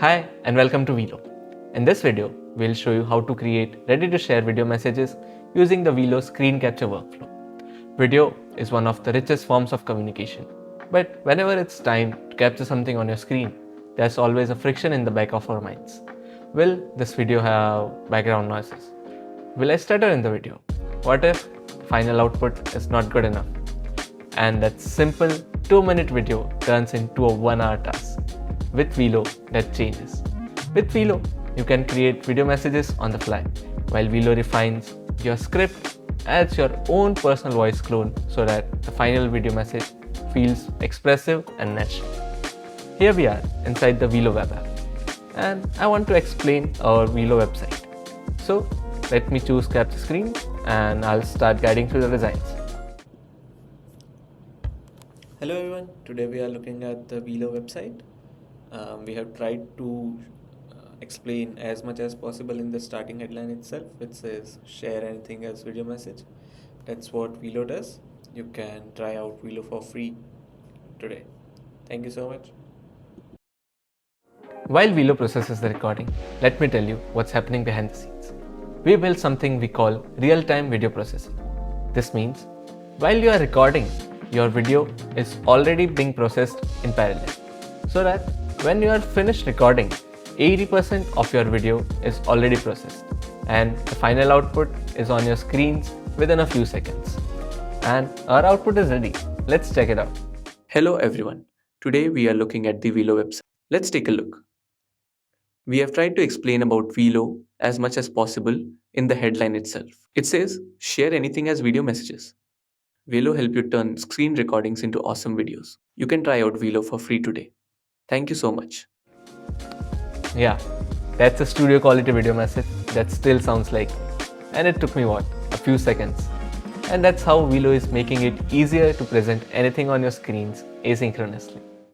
Hi and welcome to Velo. In this video, we'll show you how to create ready-to-share video messages using the Velo screen capture workflow. Video is one of the richest forms of communication, but whenever it's time to capture something on your screen, there's always a friction in the back of our minds. Will this video have background noises? Will I stutter in the video? What if final output is not good enough? And that simple 2-minute video turns into a 1-hour task. With Velo, that changes. With Velo, you can create video messages on the fly, while Velo refines your script, adds your own personal voice clone so that the final video message feels expressive and natural. Here we are inside the Velo web app, and I want to explain our Velo website. So let me choose capture screen and I'll start guiding through the designs. Hello everyone, today we are looking at the Velo website. We have tried to explain as much as possible in the starting headline itself, which says share anything as video message. That's what Velo does. You can try out Velo for free today. Thank you so much. While Velo processes the recording, let me tell you what's happening behind the scenes. We built something we call real-time video processing. This means while you are recording, your video is already being processed in parallel, so that when you are finished recording, 80% of your video is already processed and the final output is on your screens within a few seconds. And our output is ready. Let's check it out. Hello everyone. Today we are looking at the Velo website. Let's take a look. We have tried to explain about Velo as much as possible in the headline itself. It says share anything as video messages. Velo help you turn screen recordings into awesome videos. You can try out Velo for free today. Thank you so much. Yeah, that's a studio quality video message that still sounds like me. And it took me a few seconds. And that's how Velo is making it easier to present anything on your screens asynchronously.